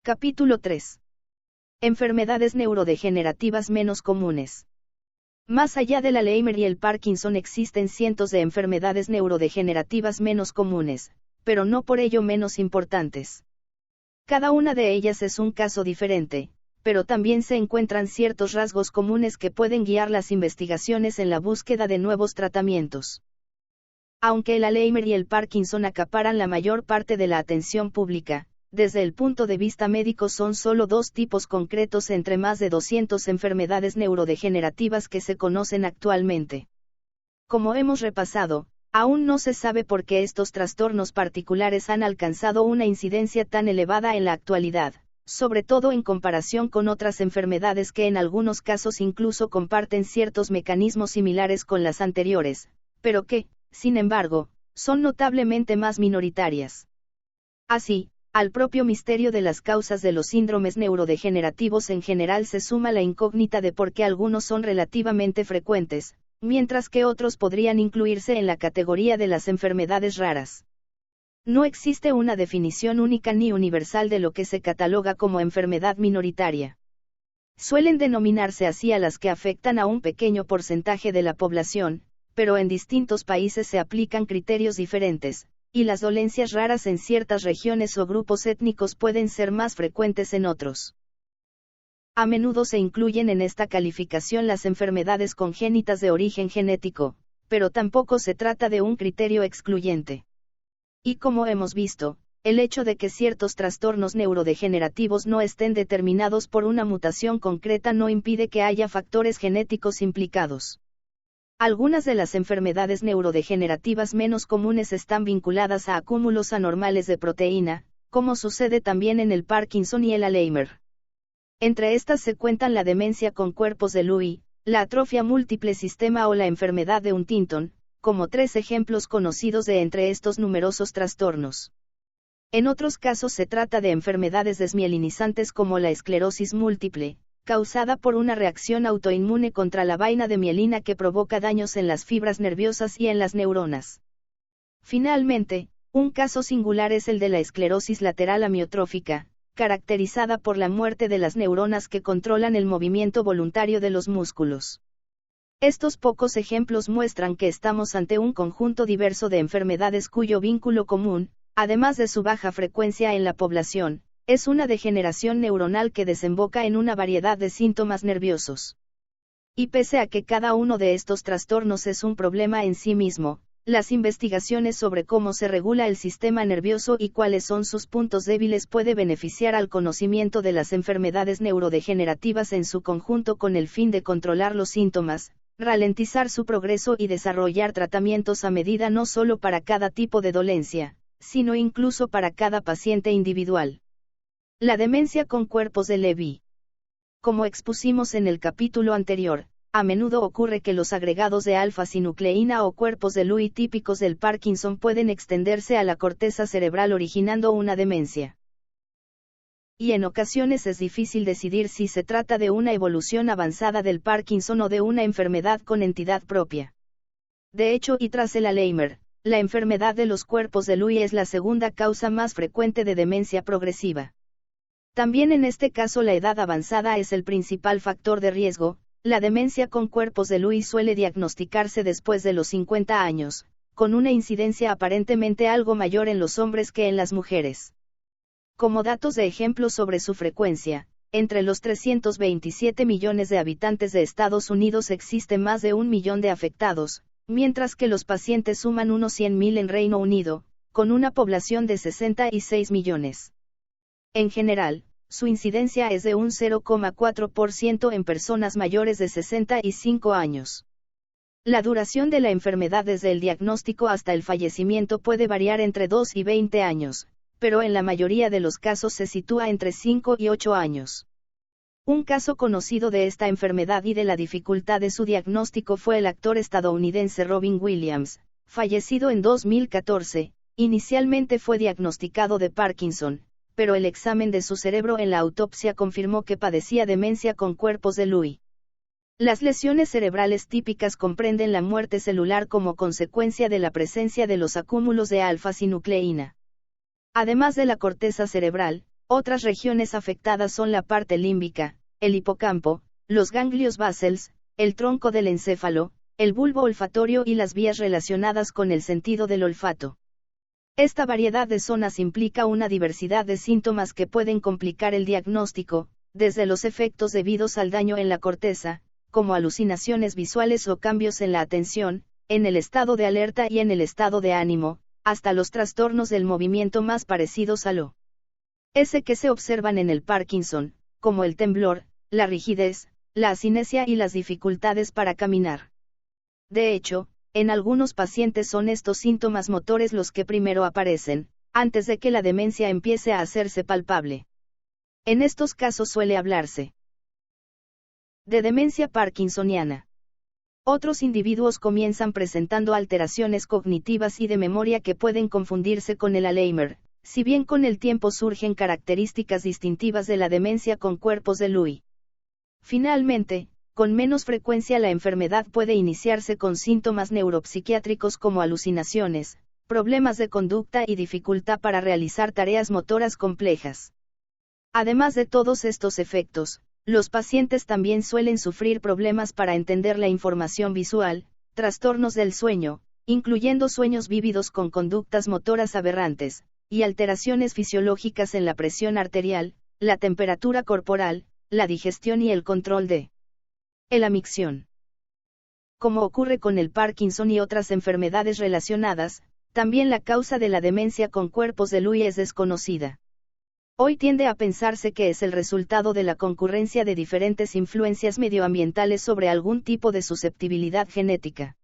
Capítulo 3. Enfermedades neurodegenerativas menos comunes. Más allá del Alzheimer y el Parkinson existen cientos de enfermedades neurodegenerativas menos comunes, pero no por ello menos importantes. Cada una de ellas es un caso diferente, pero también se encuentran ciertos rasgos comunes que pueden guiar las investigaciones en la búsqueda de nuevos tratamientos. Aunque el Alzheimer y el Parkinson acaparan la mayor parte de la atención pública, desde el punto de vista médico son solo dos tipos concretos entre más de 200 enfermedades neurodegenerativas que se conocen actualmente. Como hemos repasado, aún no se sabe por qué estos trastornos particulares han alcanzado una incidencia tan elevada en la actualidad, sobre todo en comparación con otras enfermedades que en algunos casos incluso comparten ciertos mecanismos similares con las anteriores, pero que, sin embargo, son notablemente más minoritarias. Así, al propio misterio de las causas de los síndromes neurodegenerativos en general se suma la incógnita de por qué algunos son relativamente frecuentes, mientras que otros podrían incluirse en la categoría de las enfermedades raras. No existe una definición única ni universal de lo que se cataloga como enfermedad minoritaria. Suelen denominarse así a las que afectan a un pequeño porcentaje de la población, pero en distintos países se aplican criterios diferentes, y las dolencias raras en ciertas regiones o grupos étnicos pueden ser más frecuentes en otros. A menudo se incluyen en esta calificación las enfermedades congénitas de origen genético, pero tampoco se trata de un criterio excluyente. Y como hemos visto, el hecho de que ciertos trastornos neurodegenerativos no estén determinados por una mutación concreta no impide que haya factores genéticos implicados. Algunas de las enfermedades neurodegenerativas menos comunes están vinculadas a acúmulos anormales de proteína, como sucede también en el Parkinson y el Alzheimer. Entre estas se cuentan la demencia con cuerpos de Lewy, la atrofia múltiple sistema o la enfermedad de Huntington, como tres ejemplos conocidos de entre estos numerosos trastornos. En otros casos se trata de enfermedades desmielinizantes como la esclerosis múltiple, causada por una reacción autoinmune contra la vaina de mielina que provoca daños en las fibras nerviosas y en las neuronas. Finalmente, un caso singular es el de la esclerosis lateral amiotrófica, caracterizada por la muerte de las neuronas que controlan el movimiento voluntario de los músculos. Estos pocos ejemplos muestran que estamos ante un conjunto diverso de enfermedades cuyo vínculo común, además de su baja frecuencia en la población, es una degeneración neuronal que desemboca en una variedad de síntomas nerviosos. Y pese a que cada uno de estos trastornos es un problema en sí mismo, las investigaciones sobre cómo se regula el sistema nervioso y cuáles son sus puntos débiles puede beneficiar al conocimiento de las enfermedades neurodegenerativas en su conjunto con el fin de controlar los síntomas, ralentizar su progreso y desarrollar tratamientos a medida no solo para cada tipo de dolencia, sino incluso para cada paciente individual. La demencia con cuerpos de Lewy. Como expusimos en el capítulo anterior, a menudo ocurre que los agregados de alfa-sinucleína o cuerpos de Lewy típicos del Parkinson pueden extenderse a la corteza cerebral originando una demencia. Y en ocasiones es difícil decidir si se trata de una evolución avanzada del Parkinson o de una enfermedad con entidad propia. De hecho, y tras el Alzheimer, la enfermedad de los cuerpos de Lewy es la segunda causa más frecuente de demencia progresiva. También en este caso la edad avanzada es el principal factor de riesgo. La demencia con cuerpos de Lewy suele diagnosticarse después de los 50 años, con una incidencia aparentemente algo mayor en los hombres que en las mujeres. Como datos de ejemplo sobre su frecuencia, entre los 327 millones de habitantes de Estados Unidos existe más de 1 millón de afectados, mientras que los pacientes suman unos 100.000 en Reino Unido, con una población de 66 millones. En general, su incidencia es de un 0,4% en personas mayores de 65 años. La duración de la enfermedad desde el diagnóstico hasta el fallecimiento puede variar entre 2 y 20 años, pero en la mayoría de los casos se sitúa entre 5 y 8 años. Un caso conocido de esta enfermedad y de la dificultad de su diagnóstico fue el actor estadounidense Robin Williams, fallecido en 2014, inicialmente fue diagnosticado de Parkinson, pero el examen de su cerebro en la autopsia confirmó que padecía demencia con cuerpos de Lewy. Las lesiones cerebrales típicas comprenden la muerte celular como consecuencia de la presencia de los acúmulos de alfa-sinucleína. Además de la corteza cerebral, Otras regiones afectadas son la parte límbica, el hipocampo, los ganglios basales, el tronco del encéfalo, el bulbo olfatorio y las vías relacionadas con el sentido del olfato. Esta variedad de zonas implica una diversidad de síntomas que pueden complicar el diagnóstico, desde los efectos debidos al daño en la corteza, como alucinaciones visuales o cambios en la atención, en el estado de alerta y en el estado de ánimo, hasta los trastornos del movimiento más parecidos a lo S que se observan en el Parkinson, como el temblor, la rigidez, la asinesia y las dificultades para caminar. De hecho, en algunos pacientes son estos síntomas motores los que primero aparecen, antes de que la demencia empiece a hacerse palpable. En estos casos suele hablarse de demencia parkinsoniana. Otros individuos comienzan presentando alteraciones cognitivas y de memoria que pueden confundirse con el Alzheimer, si bien con el tiempo surgen características distintivas de la demencia con cuerpos de Lewy. Finalmente, con menos frecuencia la enfermedad puede iniciarse con síntomas neuropsiquiátricos como alucinaciones, problemas de conducta y dificultad para realizar tareas motoras complejas. Además de todos estos efectos, los pacientes también suelen sufrir problemas para entender la información visual, trastornos del sueño, incluyendo sueños vívidos con conductas motoras aberrantes, y alteraciones fisiológicas en la presión arterial, la temperatura corporal, la digestión y el control de la micción. Como ocurre con el Parkinson y otras enfermedades relacionadas, también la causa de la demencia con cuerpos de Lewy es desconocida. Hoy tiende a pensarse que es el resultado de la concurrencia de diferentes influencias medioambientales sobre algún tipo de susceptibilidad genética.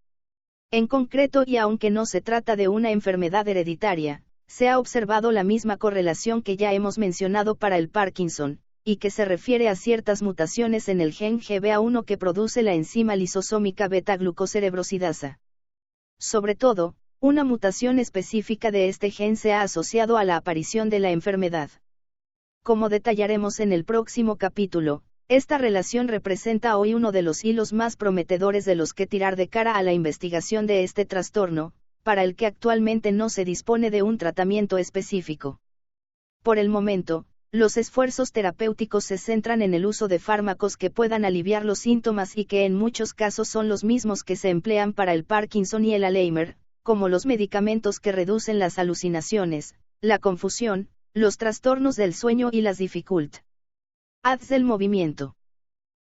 En concreto, y aunque no se trata de una enfermedad hereditaria, se ha observado la misma correlación que ya hemos mencionado para el Parkinson, y que se refiere a ciertas mutaciones en el gen GBA1 que produce la enzima lisosómica beta-glucocerebrosidasa. Sobre todo, una mutación específica de este gen se ha asociado a la aparición de la enfermedad. Como detallaremos en el próximo capítulo, esta relación representa hoy uno de los hilos más prometedores de los que tirar de cara a la investigación de este trastorno, para el que actualmente no se dispone de un tratamiento específico. Por el momento, los esfuerzos terapéuticos se centran en el uso de fármacos que puedan aliviar los síntomas y que en muchos casos son los mismos que se emplean para el Parkinson y el Alzheimer, como los medicamentos que reducen las alucinaciones, la confusión, los trastornos del sueño y las dificultades del movimiento.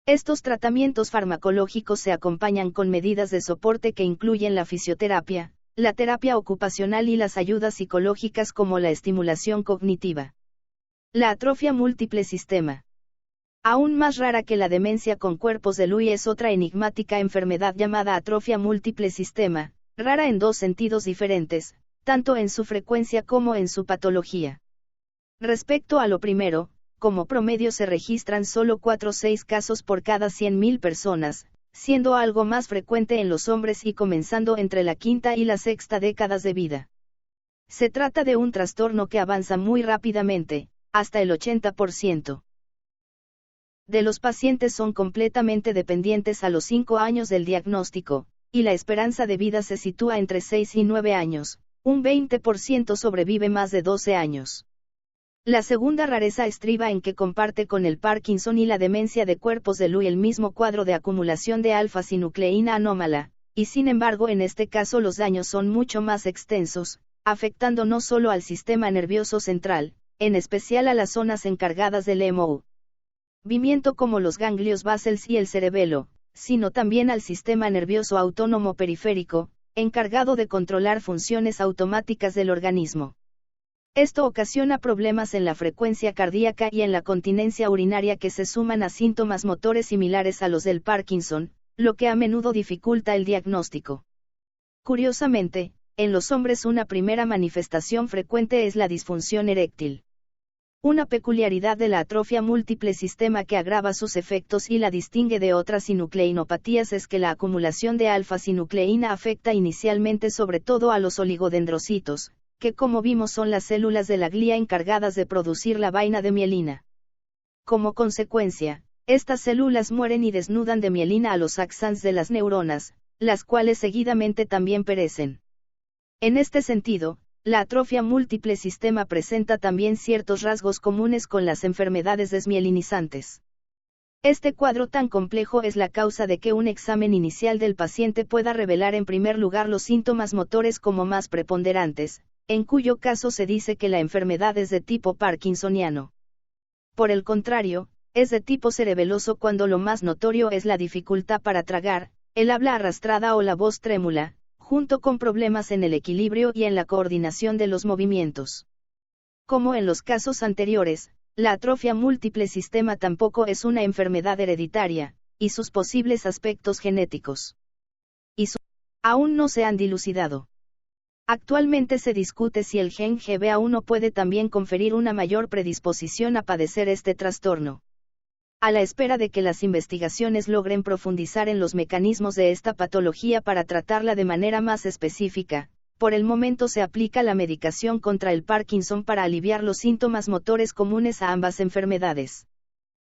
Estos tratamientos farmacológicos se acompañan con medidas de soporte que incluyen la fisioterapia, la terapia ocupacional y las ayudas psicológicas como la estimulación cognitiva. La atrofia múltiple sistema. Aún más rara que la demencia con cuerpos de Lewy es otra enigmática enfermedad llamada atrofia múltiple sistema, rara en dos sentidos diferentes, tanto en su frecuencia como en su patología. Respecto a lo primero, como promedio se registran solo 4 o 6 casos por cada 100.000 personas, siendo algo más frecuente en los hombres y comenzando entre la quinta y la sexta décadas de vida. Se trata de un trastorno que avanza muy rápidamente, hasta el 80% de los pacientes son completamente dependientes a los 5 años del diagnóstico, y la esperanza de vida se sitúa entre 6 y 9 años, un 20% sobrevive más de 12 años. La segunda rareza estriba en que comparte con el Parkinson y la demencia de cuerpos de Lewy el mismo cuadro de acumulación de alfa-sinucleína anómala, y sin embargo en este caso los daños son mucho más extensos, afectando no solo al sistema nervioso central, en especial a las zonas encargadas del movimiento como los ganglios basales y el cerebelo, sino también al sistema nervioso autónomo periférico, encargado de controlar funciones automáticas del organismo. Esto ocasiona problemas en la frecuencia cardíaca y en la continencia urinaria que se suman a síntomas motores similares a los del Parkinson, lo que a menudo dificulta el diagnóstico. Curiosamente, en los hombres una primera manifestación frecuente es la disfunción eréctil. Una peculiaridad de la atrofia múltiple sistema que agrava sus efectos y la distingue de otras sinucleinopatías es que la acumulación de alfa-sinucleína afecta inicialmente sobre todo a los oligodendrocitos, que como vimos son las células de la glía encargadas de producir la vaina de mielina. Como consecuencia, estas células mueren y desnudan de mielina a los axons de las neuronas, las cuales seguidamente también perecen. En este sentido, la atrofia múltiple sistema presenta también ciertos rasgos comunes con las enfermedades desmielinizantes. Este cuadro tan complejo es la causa de que un examen inicial del paciente pueda revelar en primer lugar los síntomas motores como más preponderantes, en cuyo caso se dice que la enfermedad es de tipo parkinsoniano. Por el contrario, es de tipo cerebeloso cuando lo más notorio es la dificultad para tragar, el habla arrastrada o la voz trémula, junto con problemas en el equilibrio y en la coordinación de los movimientos. Como en los casos anteriores, la atrofia múltiple sistema tampoco es una enfermedad hereditaria, y sus posibles aspectos genéticos aún no se han dilucidado. Actualmente se discute si el gen GBA1 puede también conferir una mayor predisposición a padecer este trastorno. A la espera de que las investigaciones logren profundizar en los mecanismos de esta patología para tratarla de manera más específica, por el momento se aplica la medicación contra el Parkinson para aliviar los síntomas motores comunes a ambas enfermedades.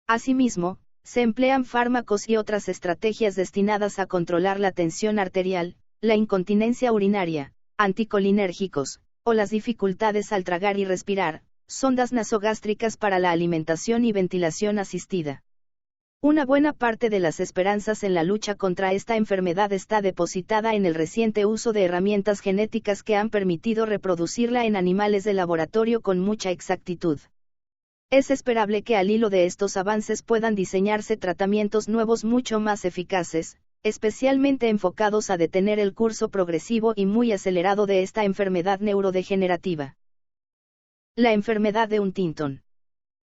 Asimismo, se emplean fármacos y otras estrategias destinadas a controlar la tensión arterial, la incontinencia urinaria, anticolinérgicos, o las dificultades al tragar y respirar, sondas nasogástricas para la alimentación y ventilación asistida. Una buena parte de las esperanzas en la lucha contra esta enfermedad está depositada en el reciente uso de herramientas genéticas que han permitido reproducirla en animales de laboratorio con mucha exactitud. Es esperable que al hilo de estos avances puedan diseñarse tratamientos nuevos mucho más eficaces, especialmente enfocados a detener el curso progresivo y muy acelerado de esta enfermedad neurodegenerativa. La enfermedad de Huntington.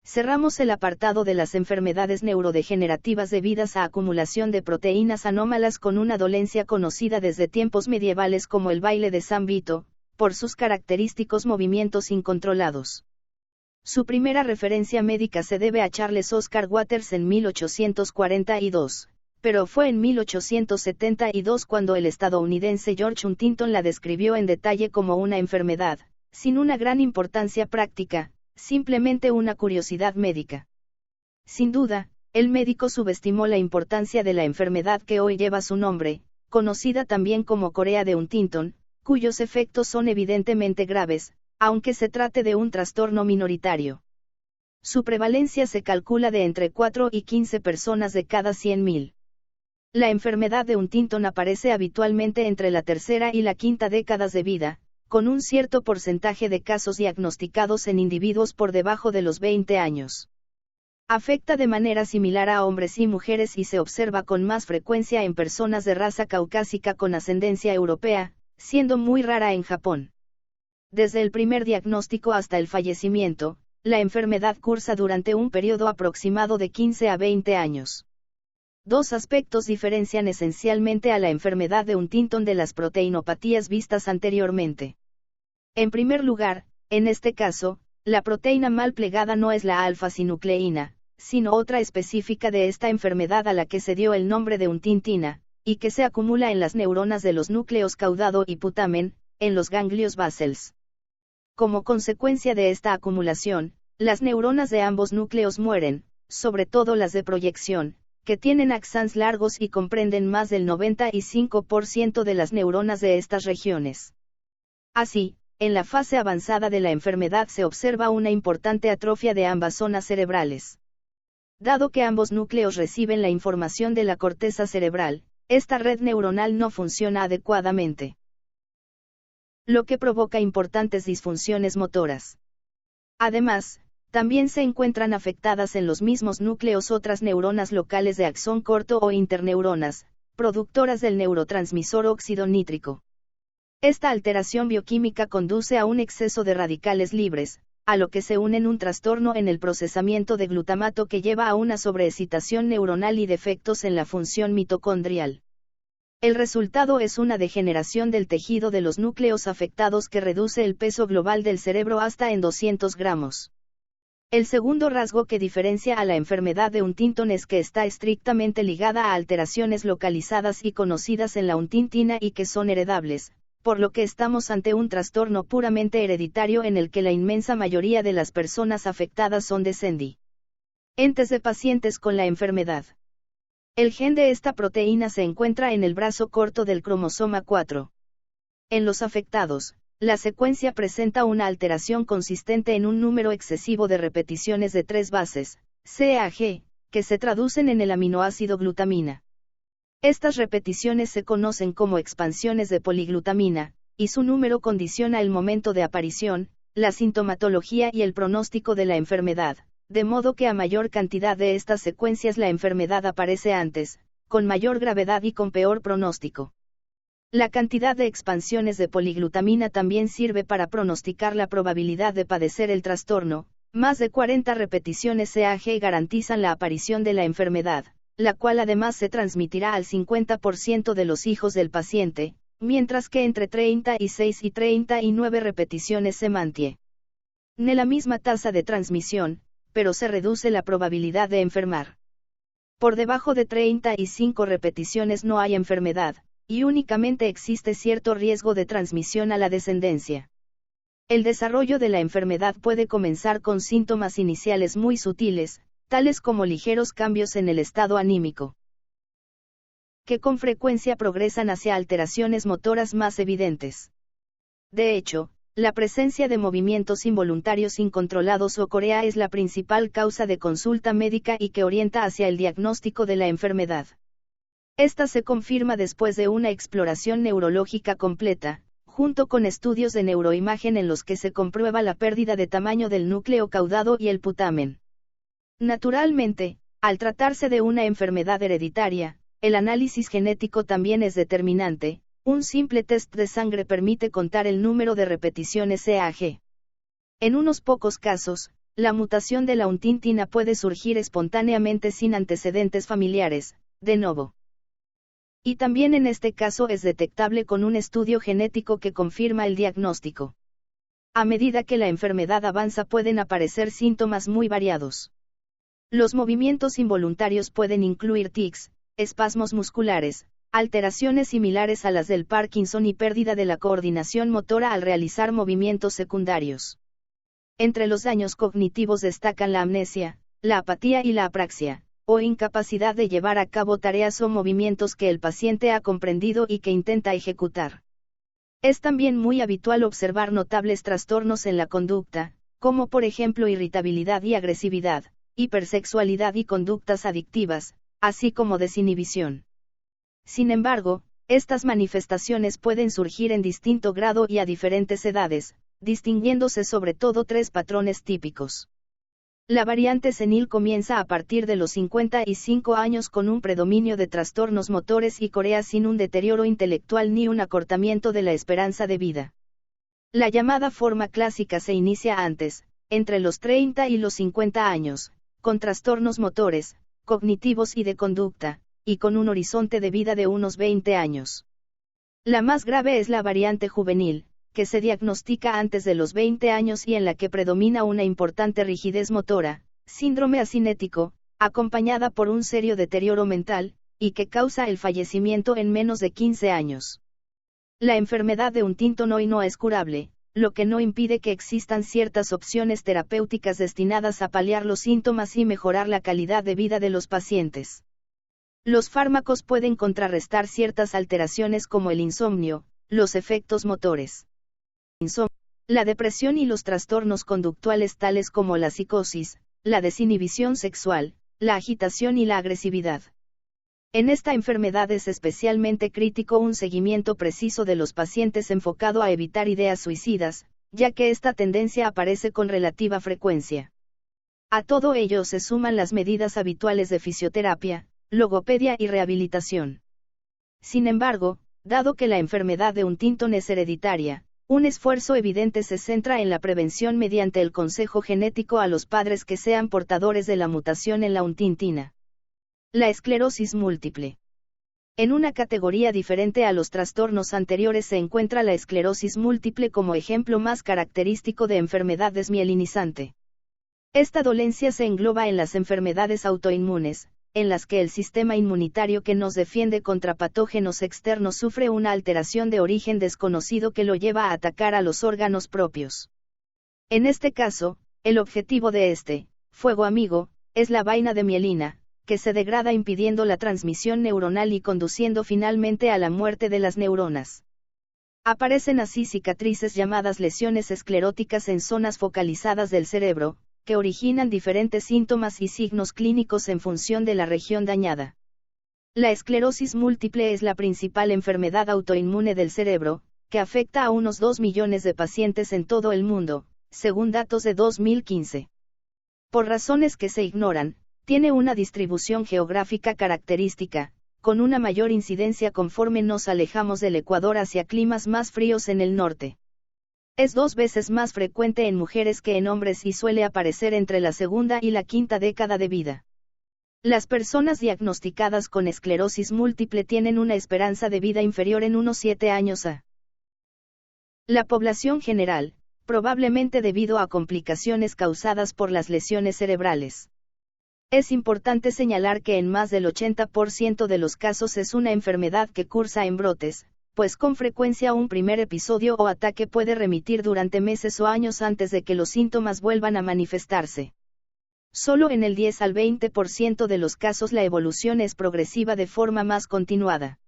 Cerramos el apartado de las enfermedades neurodegenerativas debidas a acumulación de proteínas anómalas con una dolencia conocida desde tiempos medievales como el baile de San Vito, por sus característicos movimientos incontrolados. Su primera referencia médica se debe a Charles Oscar Waters en 1842, pero fue en 1872 cuando el estadounidense George Huntington la describió en detalle como una enfermedad, sin una gran importancia práctica, simplemente una curiosidad médica. Sin duda, el médico subestimó la importancia de la enfermedad que hoy lleva su nombre, conocida también como Corea de Huntington, cuyos efectos son evidentemente graves, aunque se trate de un trastorno minoritario. Su prevalencia se calcula de entre 4 y 15 personas de cada 100.000. La enfermedad de Huntington aparece habitualmente entre la tercera y la quinta décadas de vida, con un cierto porcentaje de casos diagnosticados en individuos por debajo de los 20 años. Afecta de manera similar a hombres y mujeres y se observa con más frecuencia en personas de raza caucásica con ascendencia europea, siendo muy rara en Japón. Desde el primer diagnóstico hasta el fallecimiento, la enfermedad cursa durante un periodo aproximado de 15 a 20 años. Dos aspectos diferencian esencialmente a la enfermedad de Huntington de las proteinopatías vistas anteriormente. En primer lugar, en este caso, la proteína mal plegada no es la alfa-sinucleína, sino otra específica de esta enfermedad a la que se dio el nombre de huntingtina, y que se acumula en las neuronas de los núcleos caudado y putamen, en los ganglios basales. Como consecuencia de esta acumulación, las neuronas de ambos núcleos mueren, sobre todo las de proyección, que tienen axones largos y comprenden más del 95% de las neuronas de estas regiones. Así, en la fase avanzada de la enfermedad se observa una importante atrofia de ambas zonas cerebrales. Dado que ambos núcleos reciben la información de la corteza cerebral, esta red neuronal no funciona adecuadamente, lo que provoca importantes disfunciones motoras. Además, también se encuentran afectadas en los mismos núcleos otras neuronas locales de axón corto o interneuronas, productoras del neurotransmisor óxido nítrico. Esta alteración bioquímica conduce a un exceso de radicales libres, a lo que se une un trastorno en el procesamiento de glutamato que lleva a una sobreexcitación neuronal y defectos en la función mitocondrial. El resultado es una degeneración del tejido de los núcleos afectados que reduce el peso global del cerebro hasta en 200 gramos. El segundo rasgo que diferencia a la enfermedad de Huntington es que está estrictamente ligada a alteraciones localizadas y conocidas en la huntingtina y que son heredables, por lo que estamos ante un trastorno puramente hereditario en el que la inmensa mayoría de las personas afectadas son descendientes de pacientes con la enfermedad. El gen de esta proteína se encuentra en el brazo corto del cromosoma 4. En los afectados, la secuencia presenta una alteración consistente en un número excesivo de repeticiones de 3 bases, CAG, que se traducen en el aminoácido glutamina. Estas repeticiones se conocen como expansiones de poliglutamina, y su número condiciona el momento de aparición, la sintomatología y el pronóstico de la enfermedad, de modo que a mayor cantidad de estas secuencias la enfermedad aparece antes, con mayor gravedad y con peor pronóstico. La cantidad de expansiones de poliglutamina también sirve para pronosticar la probabilidad de padecer el trastorno. Más de 40 repeticiones CAG garantizan la aparición de la enfermedad, la cual además se transmitirá al 50% de los hijos del paciente, mientras que entre 36 y 39 repeticiones se mantiene la misma tasa de transmisión, pero se reduce la probabilidad de enfermar. Por debajo de 35 repeticiones no hay enfermedad, y únicamente existe cierto riesgo de transmisión a la descendencia. El desarrollo de la enfermedad puede comenzar con síntomas iniciales muy sutiles, tales como ligeros cambios en el estado anímico, que con frecuencia progresan hacia alteraciones motoras más evidentes. De hecho, la presencia de movimientos involuntarios incontrolados o corea es la principal causa de consulta médica y que orienta hacia el diagnóstico de la enfermedad. Esta se confirma después de una exploración neurológica completa, junto con estudios de neuroimagen en los que se comprueba la pérdida de tamaño del núcleo caudado y el putamen. Naturalmente, al tratarse de una enfermedad hereditaria, el análisis genético también es determinante. Un simple test de sangre permite contar el número de repeticiones CAG. En unos pocos casos, la mutación de la huntingtina puede surgir espontáneamente sin antecedentes familiares, de novo. Y también en este caso es detectable con un estudio genético que confirma el diagnóstico. A medida que la enfermedad avanza pueden aparecer síntomas muy variados. Los movimientos involuntarios pueden incluir tics, espasmos musculares, alteraciones similares a las del Parkinson y pérdida de la coordinación motora al realizar movimientos secundarios. Entre los daños cognitivos destacan la amnesia, la apatía y la apraxia, o incapacidad de llevar a cabo tareas o movimientos que el paciente ha comprendido y que intenta ejecutar. Es también muy habitual observar notables trastornos en la conducta, como por ejemplo irritabilidad y agresividad, hipersexualidad y conductas adictivas, así como desinhibición. Sin embargo, estas manifestaciones pueden surgir en distinto grado y a diferentes edades, distinguiéndose sobre todo 3 patrones típicos. La variante senil comienza a partir de los 55 años con un predominio de trastornos motores y corea sin un deterioro intelectual ni un acortamiento de la esperanza de vida. La llamada forma clásica se inicia antes, entre los 30 y los 50 años, con trastornos motores, cognitivos y de conducta, y con un horizonte de vida de unos 20 años. La más grave es la variante juvenil, que se diagnostica antes de los 20 años y en la que predomina una importante rigidez motora, síndrome asinético, acompañada por un serio deterioro mental, y que causa el fallecimiento en menos de 15 años. La enfermedad de Huntington hoy no es curable, lo que no impide que existan ciertas opciones terapéuticas destinadas a paliar los síntomas y mejorar la calidad de vida de los pacientes. Los fármacos pueden contrarrestar ciertas alteraciones como el insomnio, los efectos motores, la depresión y los trastornos conductuales tales como la psicosis, la desinhibición sexual, la agitación y la agresividad. En esta enfermedad es especialmente crítico un seguimiento preciso de los pacientes enfocado a evitar ideas suicidas, ya que esta tendencia aparece con relativa frecuencia. A todo ello se suman las medidas habituales de fisioterapia, logopedia y rehabilitación. Sin embargo, dado que la enfermedad de Huntington es hereditaria, un esfuerzo evidente se centra en la prevención mediante el consejo genético a los padres que sean portadores de la mutación en la huntingtina. La esclerosis múltiple. En una categoría diferente a los trastornos anteriores se encuentra la esclerosis múltiple como ejemplo más característico de enfermedad desmielinizante. Esta dolencia se engloba en las enfermedades autoinmunes, en las que el sistema inmunitario que nos defiende contra patógenos externos sufre una alteración de origen desconocido que lo lleva a atacar a los órganos propios. En este caso, el objetivo de este fuego amigo es la vaina de mielina, que se degrada impidiendo la transmisión neuronal y conduciendo finalmente a la muerte de las neuronas. Aparecen así cicatrices llamadas lesiones escleróticas en zonas focalizadas del cerebro, que originan diferentes síntomas y signos clínicos en función de la región dañada. La esclerosis múltiple es la principal enfermedad autoinmune del cerebro, que afecta a unos 2 millones de pacientes en todo el mundo, según datos de 2015. Por razones que se ignoran, tiene una distribución geográfica característica, con una mayor incidencia conforme nos alejamos del Ecuador hacia climas más fríos en el norte. Es 2 veces más frecuente en mujeres que en hombres y suele aparecer entre la segunda y la quinta década de vida. Las personas diagnosticadas con esclerosis múltiple tienen una esperanza de vida inferior en unos 7 años a la población general, probablemente debido a complicaciones causadas por las lesiones cerebrales. Es importante señalar que en más del 80% de los casos es una enfermedad que cursa en brotes, pues con frecuencia un primer episodio o ataque puede remitir durante meses o años antes de que los síntomas vuelvan a manifestarse. Solo en el 10 al 20% de los casos la evolución es progresiva de forma más continuada.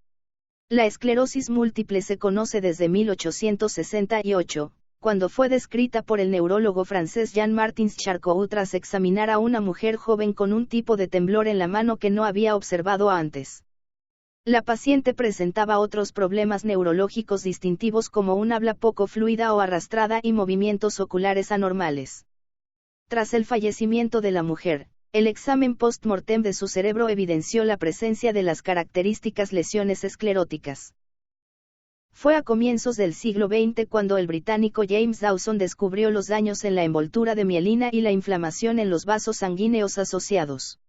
La esclerosis múltiple se conoce desde 1868, cuando fue descrita por el neurólogo francés Jean-Martin Charcot tras examinar a una mujer joven con un tipo de temblor en la mano que no había observado antes. La paciente presentaba otros problemas neurológicos distintivos como un habla poco fluida o arrastrada y movimientos oculares anormales. Tras el fallecimiento de la mujer, el examen post-mortem de su cerebro evidenció la presencia de las características lesiones escleróticas. Fue a comienzos del siglo XX cuando el británico James Dawson descubrió los daños en la envoltura de mielina y la inflamación en los vasos sanguíneos asociados.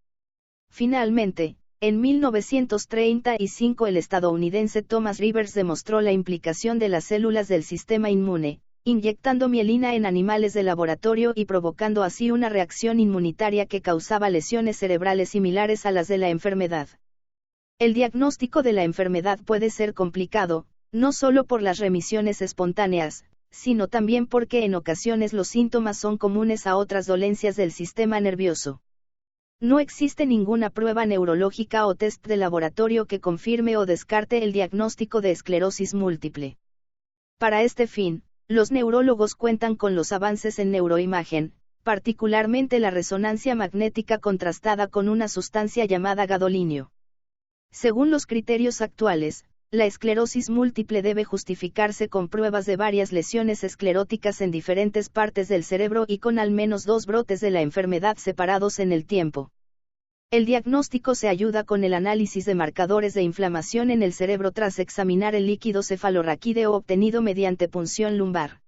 Finalmente, en 1935 el estadounidense Thomas Rivers demostró la implicación de las células del sistema inmune, inyectando mielina en animales de laboratorio y provocando así una reacción inmunitaria que causaba lesiones cerebrales similares a las de la enfermedad. El diagnóstico de la enfermedad puede ser complicado, no solo por las remisiones espontáneas, sino también porque en ocasiones los síntomas son comunes a otras dolencias del sistema nervioso. No existe ninguna prueba neurológica o test de laboratorio que confirme o descarte el diagnóstico de esclerosis múltiple. Para este fin, los neurólogos cuentan con los avances en neuroimagen, particularmente la resonancia magnética contrastada con una sustancia llamada gadolinio. Según los criterios actuales, la esclerosis múltiple debe justificarse con pruebas de varias lesiones escleróticas en diferentes partes del cerebro y con al menos 2 brotes de la enfermedad separados en el tiempo. El diagnóstico se ayuda con el análisis de marcadores de inflamación en el cerebro tras examinar el líquido cefalorraquídeo obtenido mediante punción lumbar.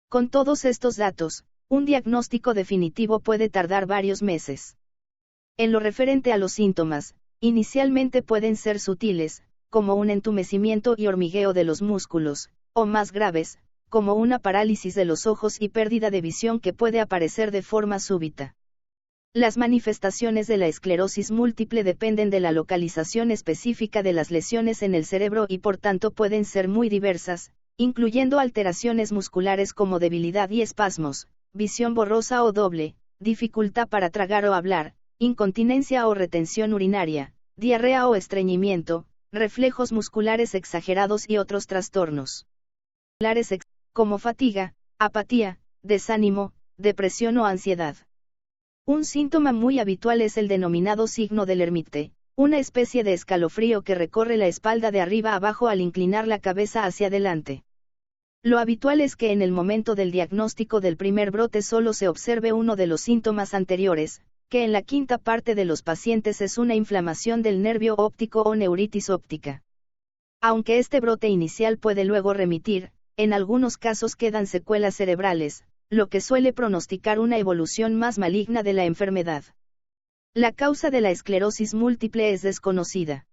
Con todos estos datos, un diagnóstico definitivo puede tardar varios meses. En lo referente a los síntomas, inicialmente pueden ser sutiles, como un entumecimiento y hormigueo de los músculos, o más graves, como una parálisis de los ojos y pérdida de visión que puede aparecer de forma súbita. Las manifestaciones de la esclerosis múltiple dependen de la localización específica de las lesiones en el cerebro y por tanto pueden ser muy diversas, incluyendo alteraciones musculares como debilidad y espasmos, visión borrosa o doble, dificultad para tragar o hablar, incontinencia o retención urinaria, diarrea o estreñimiento, reflejos musculares exagerados y otros trastornos como fatiga, apatía, desánimo, depresión o ansiedad. Un síntoma muy habitual es el denominado signo del Hermite, una especie de escalofrío que recorre la espalda de arriba a abajo al inclinar la cabeza hacia adelante. Lo habitual es que en el momento del diagnóstico del primer brote solo se observe uno de los síntomas anteriores, que en la quinta parte de los pacientes es una inflamación del nervio óptico o neuritis óptica. Aunque este brote inicial puede luego remitir, en algunos casos quedan secuelas cerebrales, lo que suele pronosticar una evolución más maligna de la enfermedad. La causa de la esclerosis múltiple es desconocida.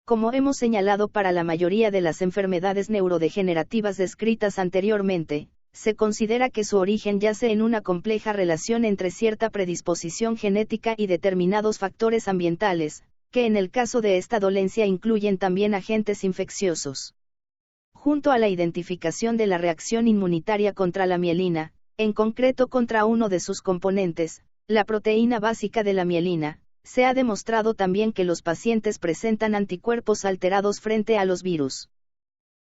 Como hemos señalado para la mayoría de las enfermedades neurodegenerativas descritas anteriormente, se considera que su origen yace en una compleja relación entre cierta predisposición genética y determinados factores ambientales, que en el caso de esta dolencia incluyen también agentes infecciosos. Junto a la identificación de la reacción inmunitaria contra la mielina, en concreto contra uno de sus componentes, la proteína básica de la mielina, se ha demostrado también que los pacientes presentan anticuerpos alterados frente a los virus.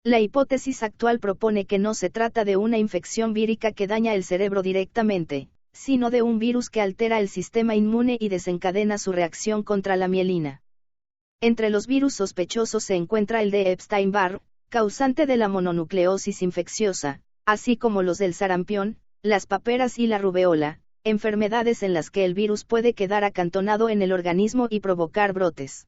La hipótesis actual propone que no se trata de una infección vírica que daña el cerebro directamente, sino de un virus que altera el sistema inmune y desencadena su reacción contra la mielina. Entre los virus sospechosos se encuentra el de Epstein-Barr, causante de la mononucleosis infecciosa, así como los del sarampión, las paperas y la rubeola, enfermedades en las que el virus puede quedar acantonado en el organismo y provocar brotes.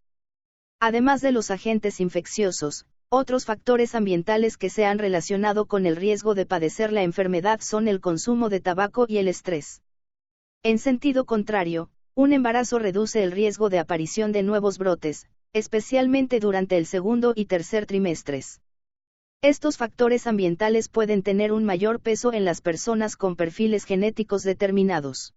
Además de los agentes infecciosos, otros factores ambientales que se han relacionado con el riesgo de padecer la enfermedad son el consumo de tabaco y el estrés. En sentido contrario, un embarazo reduce el riesgo de aparición de nuevos brotes, especialmente durante el segundo y tercer trimestres. Estos factores ambientales pueden tener un mayor peso en las personas con perfiles genéticos determinados.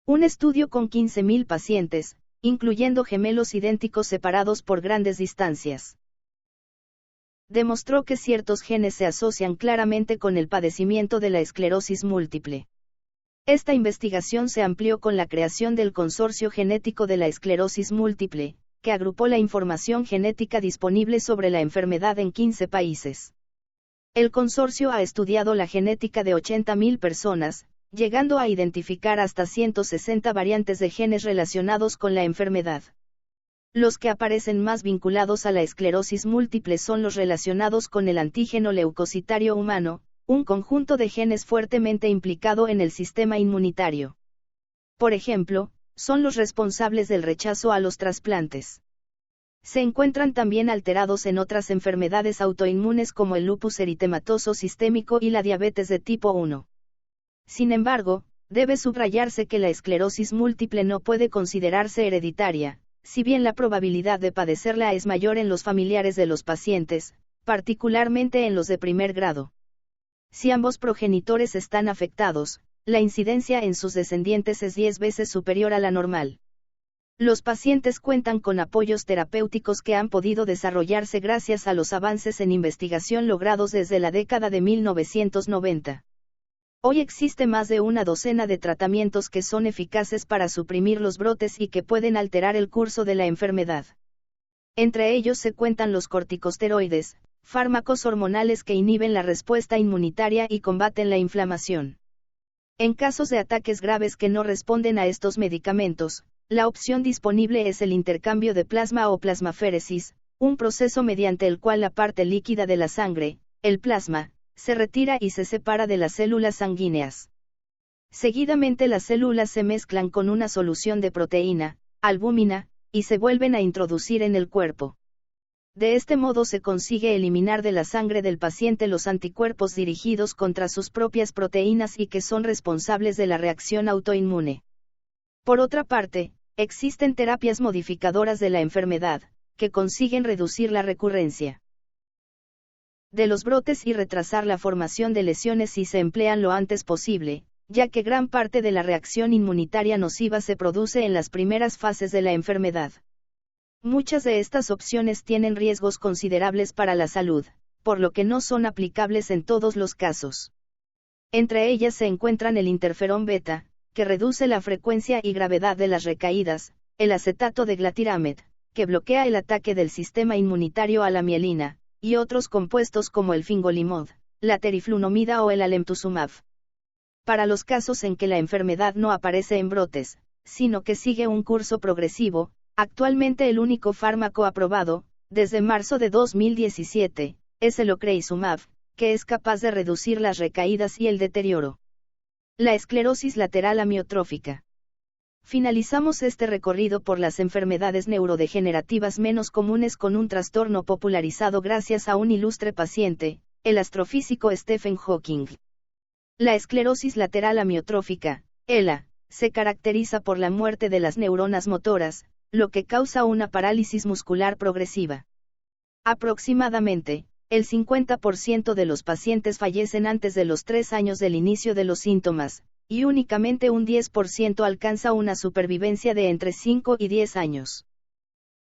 Un estudio con 15.000 pacientes, incluyendo gemelos idénticos separados por grandes distancias, demostró que ciertos genes se asocian claramente con el padecimiento de la esclerosis múltiple. Esta investigación se amplió con la creación del Consorcio Genético de la Esclerosis Múltiple, que agrupó la información genética disponible sobre la enfermedad en 15 países. El consorcio ha estudiado la genética de 80.000 personas, llegando a identificar hasta 160 variantes de genes relacionados con la enfermedad. Los que aparecen más vinculados a la esclerosis múltiple son los relacionados con el antígeno leucocitario humano, un conjunto de genes fuertemente implicado en el sistema inmunitario. Por ejemplo, son los responsables del rechazo a los trasplantes. Se encuentran también alterados en otras enfermedades autoinmunes como el lupus eritematoso sistémico y la diabetes de tipo 1. Sin embargo, debe subrayarse que la esclerosis múltiple no puede considerarse hereditaria, si bien la probabilidad de padecerla es mayor en los familiares de los pacientes, particularmente en los de primer grado. Si ambos progenitores están afectados, la incidencia en sus descendientes es 10 veces superior a la normal. Los pacientes cuentan con apoyos terapéuticos que han podido desarrollarse gracias a los avances en investigación logrados desde la década de 1990. Hoy existe más de una docena de tratamientos que son eficaces para suprimir los brotes y que pueden alterar el curso de la enfermedad. Entre ellos se cuentan los corticosteroides, fármacos hormonales que inhiben la respuesta inmunitaria y combaten la inflamación. En casos de ataques graves que no responden a estos medicamentos, la opción disponible es el intercambio de plasma o plasmaféresis, un proceso mediante el cual la parte líquida de la sangre, el plasma, se retira y se separa de las células sanguíneas. Seguidamente las células se mezclan con una solución de proteína, albúmina, y se vuelven a introducir en el cuerpo. De este modo se consigue eliminar de la sangre del paciente los anticuerpos dirigidos contra sus propias proteínas y que son responsables de la reacción autoinmune. Por otra parte, existen terapias modificadoras de la enfermedad, que consiguen reducir la recurrencia de los brotes y retrasar la formación de lesiones si se emplean lo antes posible, ya que gran parte de la reacción inmunitaria nociva se produce en las primeras fases de la enfermedad. Muchas de estas opciones tienen riesgos considerables para la salud, por lo que no son aplicables en todos los casos. Entre ellas se encuentran el interferón beta, que reduce la frecuencia y gravedad de las recaídas, el acetato de glatiramet, que bloquea el ataque del sistema inmunitario a la mielina, y otros compuestos como el fingolimod, la teriflunomida o el alemtuzumab. Para los casos en que la enfermedad no aparece en brotes, sino que sigue un curso progresivo, actualmente el único fármaco aprobado, desde marzo de 2017, es el ocrelizumab, que es capaz de reducir las recaídas y el deterioro. La esclerosis lateral amiotrófica. Finalizamos este recorrido por las enfermedades neurodegenerativas menos comunes con un trastorno popularizado gracias a un ilustre paciente, el astrofísico Stephen Hawking. La esclerosis lateral amiotrófica, ELA, se caracteriza por la muerte de las neuronas motoras, lo que causa una parálisis muscular progresiva. Aproximadamente, el 50% de los pacientes fallecen antes de los 3 años del inicio de los síntomas, y únicamente un 10% alcanza una supervivencia de entre 5 y 10 años.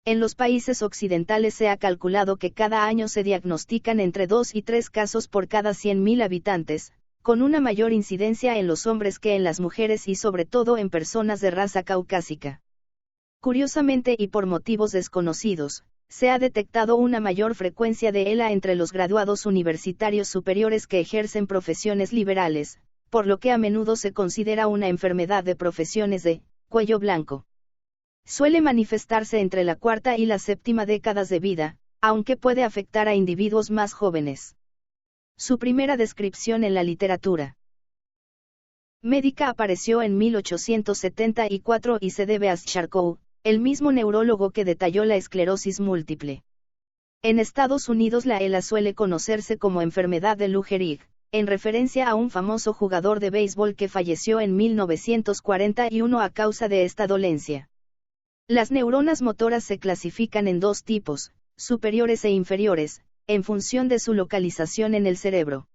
En los países occidentales se ha calculado que cada año se diagnostican entre 2 y 3 casos por cada 100.000 habitantes, con una mayor incidencia en los hombres que en las mujeres y sobre todo en personas de raza caucásica. Curiosamente y por motivos desconocidos, Se ha detectado una mayor frecuencia de ELA entre los graduados universitarios superiores que ejercen profesiones liberales, por lo que a menudo se considera una enfermedad de profesiones de cuello blanco. Suele manifestarse entre la cuarta y la séptima décadas de vida, aunque puede afectar a individuos más jóvenes. Su primera descripción en la literatura médica apareció en 1874 y se debe a Charcot, el mismo neurólogo que detalló la esclerosis múltiple. En Estados Unidos la ELA suele conocerse como enfermedad de Lou Gehrig, en referencia a un famoso jugador de béisbol que falleció en 1941 a causa de esta dolencia. Las neuronas motoras se clasifican en dos tipos, superiores e inferiores, en función de su localización en el cerebro.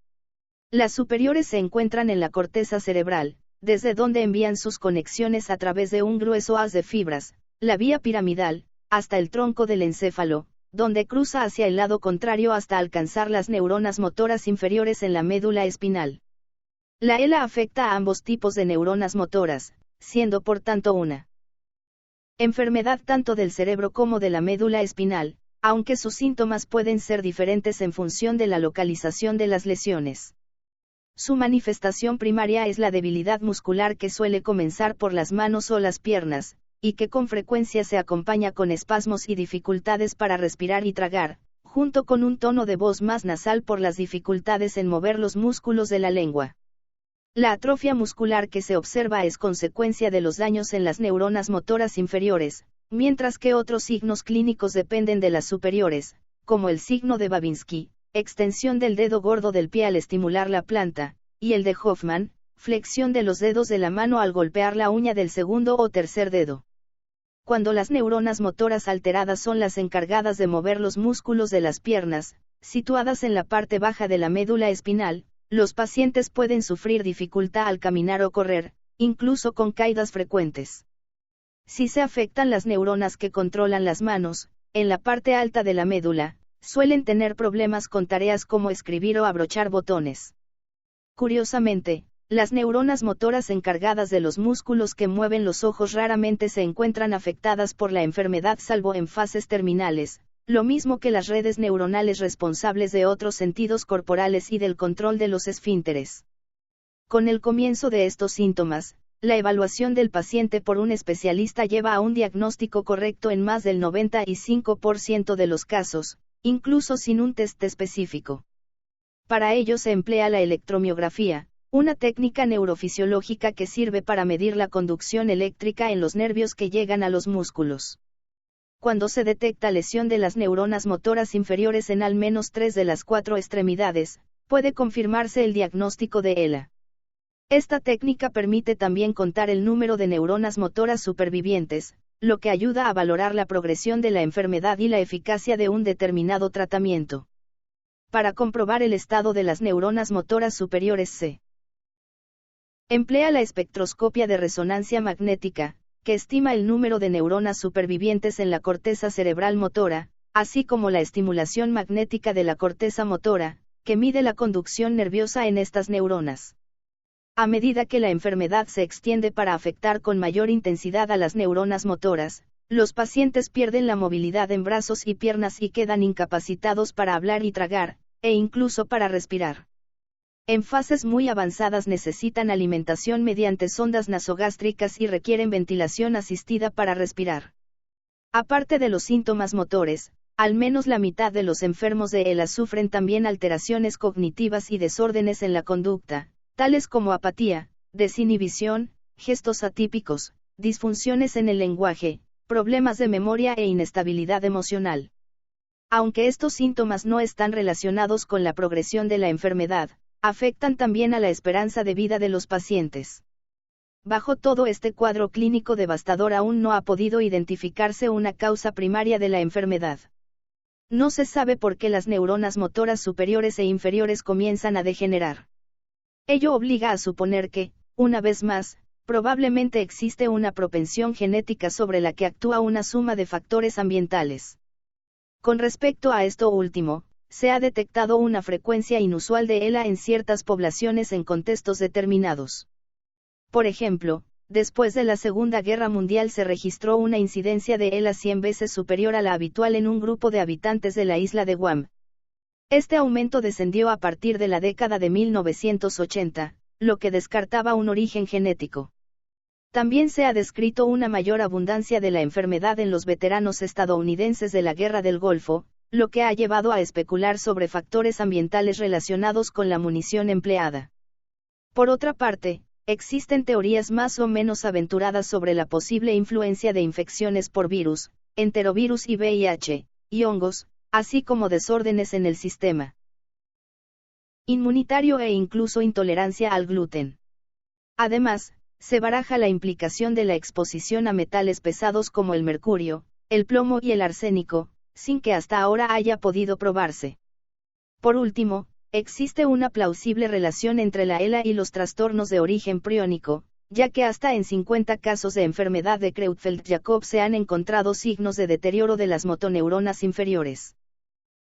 Las superiores se encuentran en la corteza cerebral, desde donde envían sus conexiones a través de un grueso haz de fibras, la vía piramidal, hasta el tronco del encéfalo, donde cruza hacia el lado contrario hasta alcanzar las neuronas motoras inferiores en la médula espinal. La ELA afecta a ambos tipos de neuronas motoras, siendo por tanto una enfermedad tanto del cerebro como de la médula espinal, aunque sus síntomas pueden ser diferentes en función de la localización de las lesiones. Su manifestación primaria es la debilidad muscular que suele comenzar por las manos o las piernas, y que con frecuencia se acompaña con espasmos y dificultades para respirar y tragar, junto con un tono de voz más nasal por las dificultades en mover los músculos de la lengua. La atrofia muscular que se observa es consecuencia de los daños en las neuronas motoras inferiores, mientras que otros signos clínicos dependen de las superiores, como el signo de Babinski, extensión del dedo gordo del pie al estimular la planta, y el de Hoffman, flexión de los dedos de la mano al golpear la uña del segundo o tercer dedo. Cuando las neuronas motoras alteradas son las encargadas de mover los músculos de las piernas, situadas en la parte baja de la médula espinal, los pacientes pueden sufrir dificultad al caminar o correr, incluso con caídas frecuentes. Si se afectan las neuronas que controlan las manos, en la parte alta de la médula, suelen tener problemas con tareas como escribir o abrochar botones. Curiosamente, las neuronas motoras encargadas de los músculos que mueven los ojos raramente se encuentran afectadas por la enfermedad salvo en fases terminales, lo mismo que las redes neuronales responsables de otros sentidos corporales y del control de los esfínteres. Con el comienzo de estos síntomas, la evaluación del paciente por un especialista lleva a un diagnóstico correcto en más del 95% de los casos, incluso sin un test específico. Para ello se emplea la electromiografía, una técnica neurofisiológica que sirve para medir la conducción eléctrica en los nervios que llegan a los músculos. Cuando se detecta lesión de las neuronas motoras inferiores en al menos 3 de las 4 extremidades, puede confirmarse el diagnóstico de ELA. Esta técnica permite también contar el número de neuronas motoras supervivientes, lo que ayuda a valorar la progresión de la enfermedad y la eficacia de un determinado tratamiento. Para comprobar el estado de las neuronas motoras superiores se emplea la espectroscopia de resonancia magnética, que estima el número de neuronas supervivientes en la corteza cerebral motora, así como la estimulación magnética de la corteza motora, que mide la conducción nerviosa en estas neuronas. A medida que la enfermedad se extiende para afectar con mayor intensidad a las neuronas motoras, los pacientes pierden la movilidad en brazos y piernas y quedan incapacitados para hablar y tragar, e incluso para respirar. En fases muy avanzadas necesitan alimentación mediante sondas nasogástricas y requieren ventilación asistida para respirar. Aparte de los síntomas motores, al menos la mitad de los enfermos de ELA sufren también alteraciones cognitivas y desórdenes en la conducta, tales como apatía, desinhibición, gestos atípicos, disfunciones en el lenguaje, problemas de memoria e inestabilidad emocional. Aunque estos síntomas no están relacionados con la progresión de la enfermedad, afectan también a la esperanza de vida de los pacientes. Bajo todo este cuadro clínico devastador aún no ha podido identificarse una causa primaria de la enfermedad. No se sabe por qué las neuronas motoras superiores e inferiores comienzan a degenerar. Ello obliga a suponer que, una vez más, probablemente existe una propensión genética sobre la que actúa una suma de factores ambientales. Con respecto a esto último, se ha detectado una frecuencia inusual de ELA en ciertas poblaciones en contextos determinados. Por ejemplo, después de la Segunda Guerra Mundial se registró una incidencia de ELA 100 veces superior a la habitual en un grupo de habitantes de la isla de Guam. Este aumento descendió a partir de la década de 1980, lo que descartaba un origen genético. También se ha descrito una mayor abundancia de la enfermedad en los veteranos estadounidenses de la Guerra del Golfo, lo que ha llevado a especular sobre factores ambientales relacionados con la munición empleada. Por otra parte, existen teorías más o menos aventuradas sobre la posible influencia de infecciones por virus, enterovirus y VIH, y hongos, así como desórdenes en el sistema inmunitario e incluso intolerancia al gluten. Además, se baraja la implicación de la exposición a metales pesados como el mercurio, el plomo y el arsénico, sin que hasta ahora haya podido probarse. Por último, existe una plausible relación entre la ELA y los trastornos de origen priónico, ya que hasta en 50 casos de enfermedad de Creutzfeldt-Jakob se han encontrado signos de deterioro de las motoneuronas inferiores.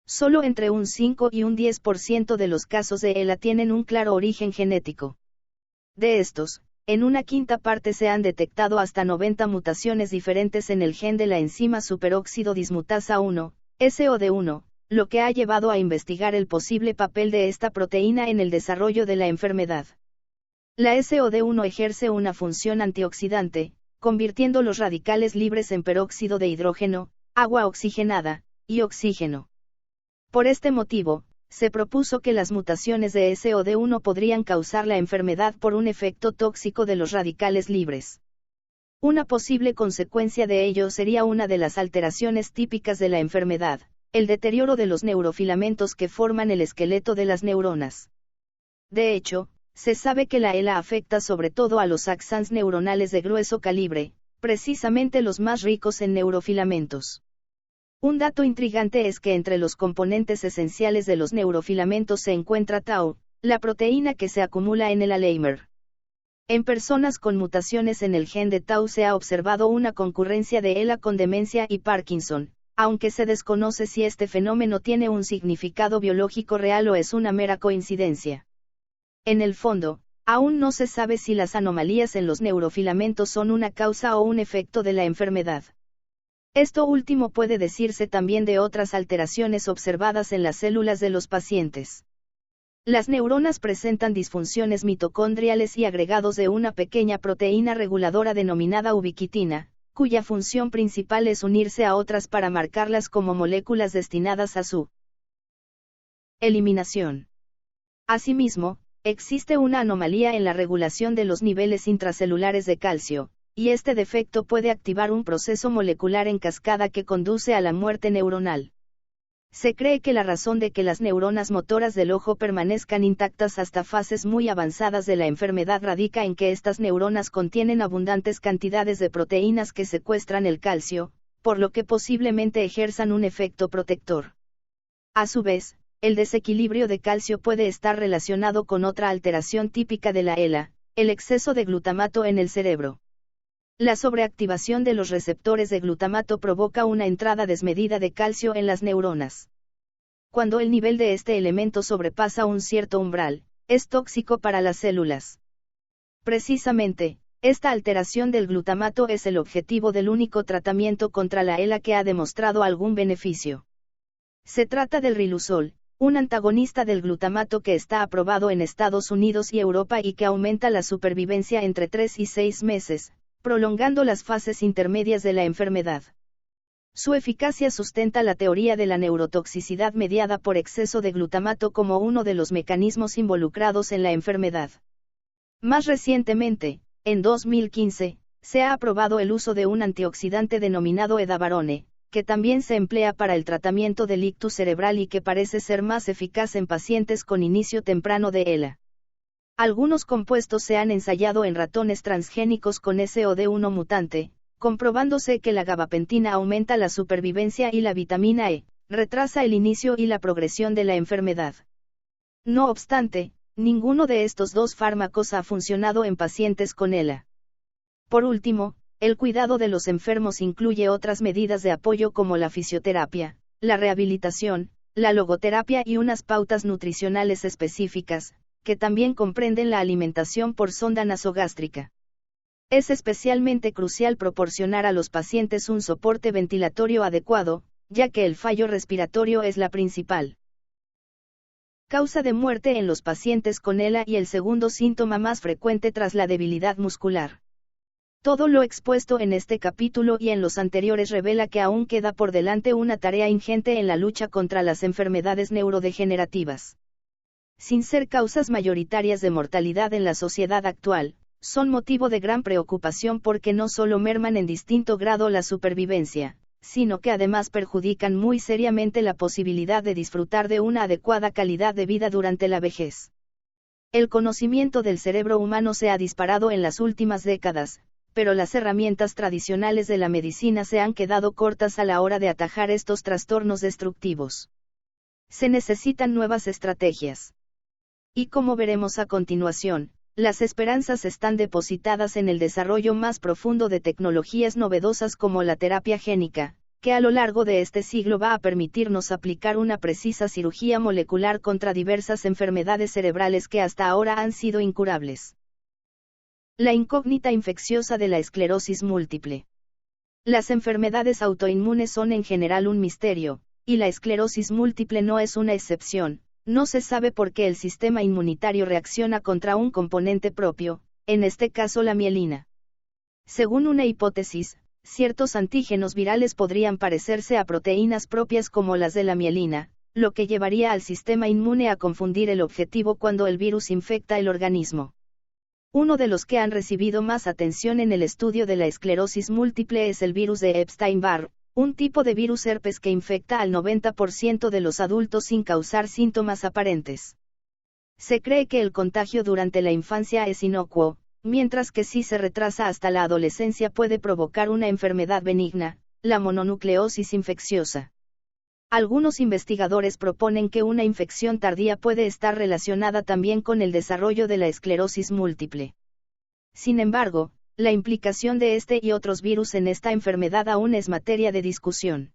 Solo entre un 5 y un 10% de los casos de ELA tienen un claro origen genético. De estos, en una quinta parte se han detectado hasta 90 mutaciones diferentes en el gen de la enzima superóxido dismutasa 1, SOD1, lo que ha llevado a investigar el posible papel de esta proteína en el desarrollo de la enfermedad. La SOD1 ejerce una función antioxidante, convirtiendo los radicales libres en peróxido de hidrógeno, agua oxigenada, y oxígeno. Por este motivo, se propuso que las mutaciones de SOD1 podrían causar la enfermedad por un efecto tóxico de los radicales libres. Una posible consecuencia de ello sería una de las alteraciones típicas de la enfermedad, el deterioro de los neurofilamentos que forman el esqueleto de las neuronas. De hecho, se sabe que la ELA afecta sobre todo a los axones neuronales de grueso calibre, precisamente los más ricos en neurofilamentos. Un dato intrigante es que entre los componentes esenciales de los neurofilamentos se encuentra tau, la proteína que se acumula en el Alzheimer. En personas con mutaciones en el gen de tau se ha observado una concurrencia de ELA con demencia y Parkinson, aunque se desconoce si este fenómeno tiene un significado biológico real o es una mera coincidencia. En el fondo, aún no se sabe si las anomalías en los neurofilamentos son una causa o un efecto de la enfermedad. Esto último puede decirse también de otras alteraciones observadas en las células de los pacientes. Las neuronas presentan disfunciones mitocondriales y agregados de una pequeña proteína reguladora denominada ubiquitina, cuya función principal es unirse a otras para marcarlas como moléculas destinadas a su eliminación. Asimismo, existe una anomalía en la regulación de los niveles intracelulares de calcio, y este defecto puede activar un proceso molecular en cascada que conduce a la muerte neuronal. Se cree que la razón de que las neuronas motoras del ojo permanezcan intactas hasta fases muy avanzadas de la enfermedad radica en que estas neuronas contienen abundantes cantidades de proteínas que secuestran el calcio, por lo que posiblemente ejerzan un efecto protector. A su vez, el desequilibrio de calcio puede estar relacionado con otra alteración típica de la ELA, el exceso de glutamato en el cerebro. La sobreactivación de los receptores de glutamato provoca una entrada desmedida de calcio en las neuronas. Cuando el nivel de este elemento sobrepasa un cierto umbral, es tóxico para las células. Precisamente, esta alteración del glutamato es el objetivo del único tratamiento contra la ELA que ha demostrado algún beneficio. Se trata del Riluzol, un antagonista del glutamato que está aprobado en Estados Unidos y Europa y que aumenta la supervivencia entre 3 y 6 meses, prolongando las fases intermedias de la enfermedad. Su eficacia sustenta la teoría de la neurotoxicidad mediada por exceso de glutamato como uno de los mecanismos involucrados en la enfermedad. Más recientemente, en 2015, se ha aprobado el uso de un antioxidante denominado edavarone, que también se emplea para el tratamiento del ictus cerebral y que parece ser más eficaz en pacientes con inicio temprano de ELA. Algunos compuestos se han ensayado en ratones transgénicos con SOD1 mutante, comprobándose que la gabapentina aumenta la supervivencia y la vitamina E, retrasa el inicio y la progresión de la enfermedad. No obstante, ninguno de estos dos fármacos ha funcionado en pacientes con ELA. Por último, el cuidado de los enfermos incluye otras medidas de apoyo como la fisioterapia, la rehabilitación, la logoterapia y unas pautas nutricionales específicas, que también comprenden la alimentación por sonda nasogástrica. Es especialmente crucial proporcionar a los pacientes un soporte ventilatorio adecuado, ya que el fallo respiratorio es la principal causa de muerte en los pacientes con ELA y el segundo síntoma más frecuente tras la debilidad muscular. Todo lo expuesto en este capítulo y en los anteriores revela que aún queda por delante una tarea ingente en la lucha contra las enfermedades neurodegenerativas. Sin ser causas mayoritarias de mortalidad en la sociedad actual, son motivo de gran preocupación porque no solo merman en distinto grado la supervivencia, sino que además perjudican muy seriamente la posibilidad de disfrutar de una adecuada calidad de vida durante la vejez. El conocimiento del cerebro humano se ha disparado en las últimas décadas, pero las herramientas tradicionales de la medicina se han quedado cortas a la hora de atajar estos trastornos destructivos. Se necesitan nuevas estrategias. Y como veremos a continuación, las esperanzas están depositadas en el desarrollo más profundo de tecnologías novedosas como la terapia génica, que a lo largo de este siglo va a permitirnos aplicar una precisa cirugía molecular contra diversas enfermedades cerebrales que hasta ahora han sido incurables. La incógnita infecciosa de la esclerosis múltiple. Las enfermedades autoinmunes son en general un misterio, y la esclerosis múltiple no es una excepción. No se sabe por qué el sistema inmunitario reacciona contra un componente propio, en este caso la mielina. Según una hipótesis, ciertos antígenos virales podrían parecerse a proteínas propias como las de la mielina, lo que llevaría al sistema inmune a confundir el objetivo cuando el virus infecta el organismo. Uno de los que han recibido más atención en el estudio de la esclerosis múltiple es el virus de Epstein-Barr, un tipo de virus herpes que infecta al 90% de los adultos sin causar síntomas aparentes. Se cree que el contagio durante la infancia es inocuo, mientras que si se retrasa hasta la adolescencia puede provocar una enfermedad benigna, la mononucleosis infecciosa. Algunos investigadores proponen que una infección tardía puede estar relacionada también con el desarrollo de la esclerosis múltiple. Sin embargo, la implicación de este y otros virus en esta enfermedad aún es materia de discusión.